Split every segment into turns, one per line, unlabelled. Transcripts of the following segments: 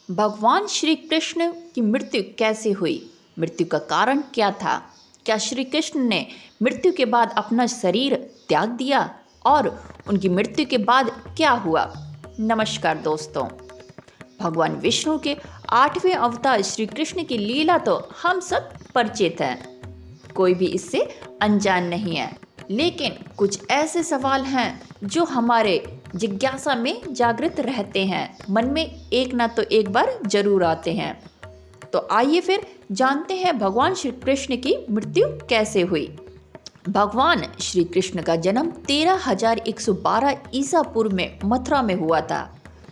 भगवान श्री कृष्ण की मृत्यु कैसे हुई? मृत्यु का कारण क्या था? क्या श्री कृष्ण ने मृत्यु के बाद अपना शरीर त्याग दिया? और उनकी मृत्यु के बाद क्या हुआ? नमस्कार दोस्तों, भगवान विष्णु के 8वें अवतार श्री कृष्ण की लीला तो हम सब परिचित हैं, कोई भी इससे अनजान नहीं है। लेकिन कुछ ऐसे सवाल हैं जो हमारे जिज्ञासा में जागृत रहते हैं, मन में एक ना तो एक बार जरूर आते हैं। तो आइए फिर जानते हैं भगवान श्री कृष्ण की मृत्यु कैसे हुई। भगवान श्री कृष्ण का जन्म 13,112 ईसा पूर्व में मथुरा में हुआ था।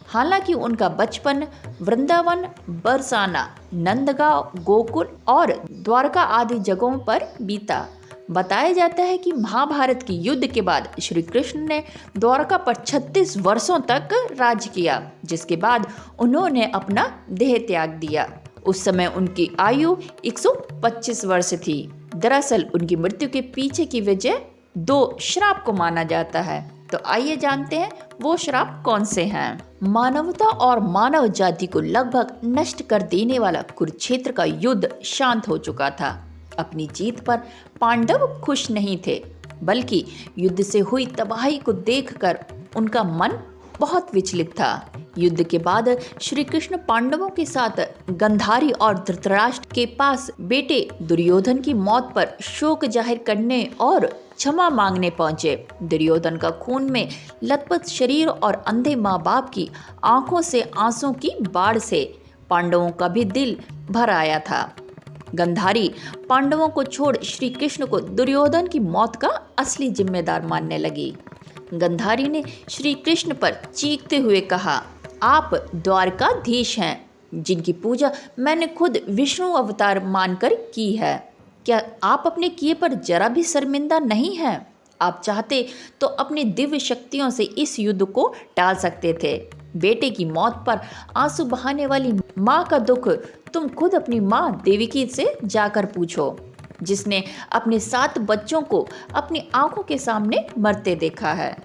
हालांकि उनका बचपन वृंदावन, बरसाना, नंदगांव, गोकुल और द्वारका आदि जगहों पर बीता। बताया जाता है कि महाभारत की युद्ध के बाद श्री कृष्ण ने द्वारका पर 36 वर्षों तक राज किया, जिसके बाद उन्होंने अपना देह त्याग दिया। उस समय उनकी आयु 125 वर्ष थी। दरअसल उनकी मृत्यु के पीछे की वजह 2 श्राप को माना जाता है। तो आइए जानते हैं वो श्राप कौन से हैं। मानवता और मानव जाति को लगभग नष्ट कर देने वाला कुरुक्षेत्र का युद्ध शांत हो चुका था। अपनी जीत पर पांडव खुश नहीं थे, बल्कि युद्ध से हुई तबाही को देखकर उनका मन बहुत विचलित था। युद्ध के बाद श्री कृष्ण पांडवों के साथ गंधारी और धृतराष्ट्र के पास बेटे दुर्योधन की मौत पर शोक जाहिर करने और क्षमा मांगने पहुंचे। दुर्योधन का खून में लथपथ शरीर और अंधे माँ बाप की आंखों से आंसू की बाढ़ से पांडवों का भी दिल भर आया था। गंधारी पांडवों को छोड़ श्री कृष्ण को दुर्योधन की मौत का असली जिम्मेदार मानने लगी। गंधारी ने श्री कृष्ण पर चीखते हुए कहा, आप द्वारकाधीश हैं, जिनकी पूजा मैंने खुद विष्णु अवतार मानकर की है। क्या आप अपने किए पर जरा भी शर्मिंदा नहीं हैं? आप चाहते तो अपनी दिव्य शक्तियों से इस युद्ध को टाल सकते थे। बेटे की मौत पर आंसू बहाने वाली माँ का दुख तुम खुद अपनी माँ देवकी से जाकर पूछो, जिसने अपने 7 बच्चों को अपनी आंखों के सामने मरते देखा है।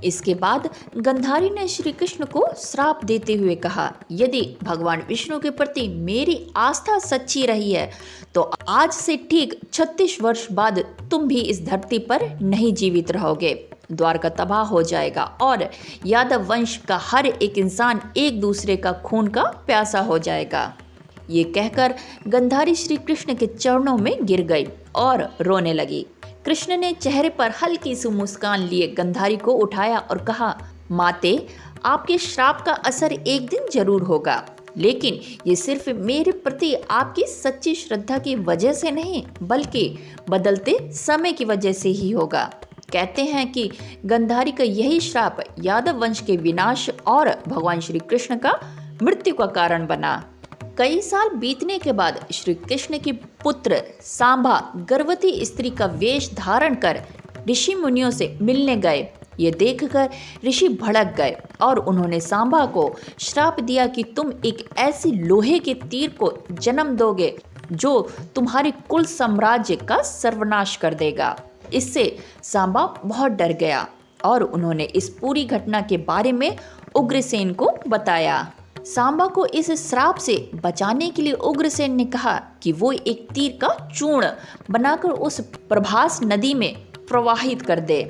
इसके बाद गंधारी ने श्री कृष्ण को श्राप देते हुए कहा, यदि भगवान विष्णु के प्रति मेरी आस्था सच्ची रही है तो आज से ठीक 36 वर्ष बाद तुम भी इस धरती पर नहीं जीवित रहोगे। द्वारका तबाह हो जाएगा और यादव वंश का हर एक इंसान एक दूसरे का खून का प्यासा हो जाएगा। ये कहकर गंधारी श्री कृष्ण के चरणों में गिर गई और रोने लगी। कृष्ण ने चेहरे पर हल्की सी मुस्कान लिए गंधारी को उठाया और कहा, माते, आपके श्राप का असर एक दिन जरूर होगा, लेकिन ये सिर्फ मेरे प्रति आपकी सच्ची श्रद्धा की वजह से नहीं, बल्कि बदलते समय की वजह से ही होगा। कहते हैं कि गंधारी का यही श्राप यादव वंश के विनाश और भगवान श्री कृष्ण का मृत्यु का कारण बना। कई साल बीतने के बाद श्री कृष्ण के पुत्र सांबा गर्भवती स्त्री का वेश धारण कर ऋषि मुनियों से मिलने गए। ये देखकर ऋषि भड़क गए और उन्होंने सांबा को श्राप दिया कि तुम एक ऐसी लोहे के तीर को जन्म दोगे जो तुम्हारे कुल साम्राज्य का सर्वनाश कर देगा। इससे सांबा बहुत डर गया और उन्होंने इस पूरी घटना के बारे में उग्रसेन को बताया। सांबा को इस श्राप से बचाने के लिए उग्रसेन ने कहा कि वो एक तीर का चूर्ण बनाकर उस प्रभास नदी में प्रवाहित कर दे।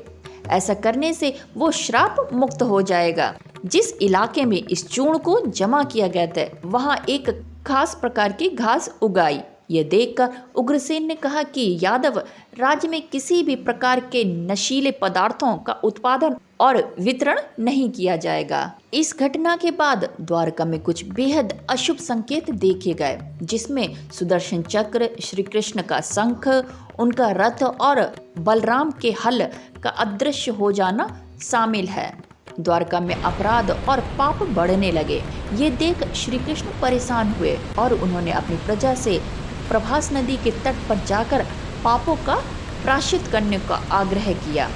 ऐसा करने से वो श्राप मुक्त हो जाएगा। जिस इलाके में इस चूर्ण को जमा किया गया था, वहाँ एक खास प्रकार की घास उगाई। ये देखकर उग्रसेन ने कहा कि यादव राज्य में किसी भी प्रकार के नशीले पदार्थों का उत्पादन और वितरण नहीं किया जाएगा। इस घटना के बाद द्वारका में कुछ बेहद अशुभ संकेत देखे गए, जिसमें सुदर्शन चक्र, श्री कृष्ण का शंख, उनका रथ और बलराम के हल का अदृश्य हो जाना शामिल है। द्वारका में अपराध और पाप बढ़ने लगे। ये देख श्री कृष्ण परेशान हुए और उन्होंने अपनी प्रजा से प्रभास नदी के तट पर जाकर पापों का प्रायश्चित करने का आग्रह किया।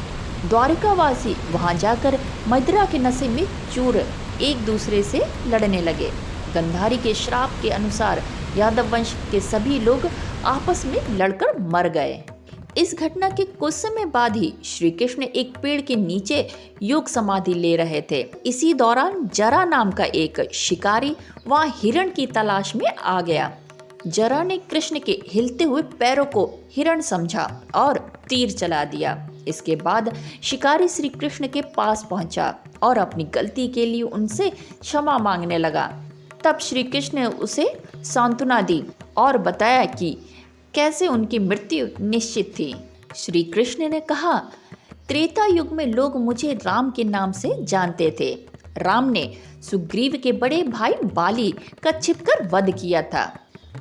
द्वारकावासी वहां जाकर मदिरा के नशे में चूर एक दूसरे से लड़ने लगे। गंधारी के श्राप के अनुसार यादव वंश के सभी लोग आपस में लड़कर मर गए। इस घटना के कुछ समय बाद ही श्री कृष्ण एक पेड़ के नीचे योग समाधि ले रहे थे। इसी दौरान जरा नाम का एक शिकारी वहां हिरण की तलाश में आ गया। जरा ने कृष्ण के हिलते हुए पैरों को हिरण समझा और तीर चला दिया। इसके बाद शिकारी श्री कृष्ण के पास पहुंचा और अपनी गलती के लिए उनसे क्षमा मांगने लगा। तब श्री कृष्ण ने उसे सांत्वना दी और बताया कि कैसे उनकी मृत्यु निश्चित थी। श्री कृष्ण ने कहा, त्रेता युग में लोग मुझे राम के नाम से जानते थे। राम ने सुग्रीव के बड़े भाई बाली का छिपकर वध किया था।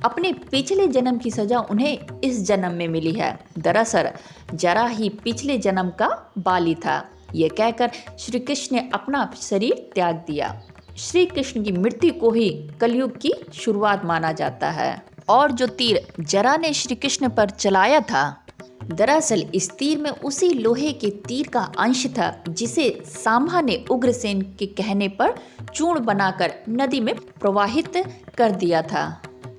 अपने पिछले जन्म की सजा उन्हें इस जन्म में मिली है। दरअसल जरा ही पिछले जन्म का बाली था। यह कहकर श्री कृष्ण ने अपना शरीर त्याग दिया। श्री कृष्ण की मृत्यु को ही कलयुग की शुरुआत माना जाता है। और जो तीर जरा ने श्री कृष्ण पर चलाया था, दरअसल इस तीर में उसी लोहे के तीर का अंश था जिसे सांबा ने उग्रसेन के कहने पर चूर्ण बनाकर नदी में प्रवाहित कर दिया था।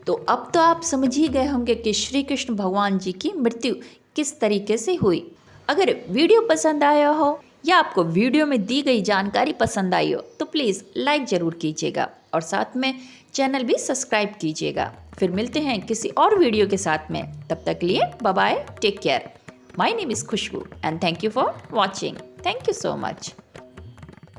तो अब तो आप समझ ही गए होंगे कि श्री कृष्ण भगवान जी की मृत्यु किस तरीके से हुई। अगर वीडियो पसंद आया हो या आपको वीडियो में दी गई जानकारी पसंद आई हो तो प्लीज़ लाइक ज़रूर कीजिएगा और साथ में चैनल भी सब्सक्राइब कीजिएगा। फिर मिलते हैं किसी और वीडियो के साथ में। तब तक के लिए bye bye, take care. My name is Khushboo and thank you for watching. Thank you so much.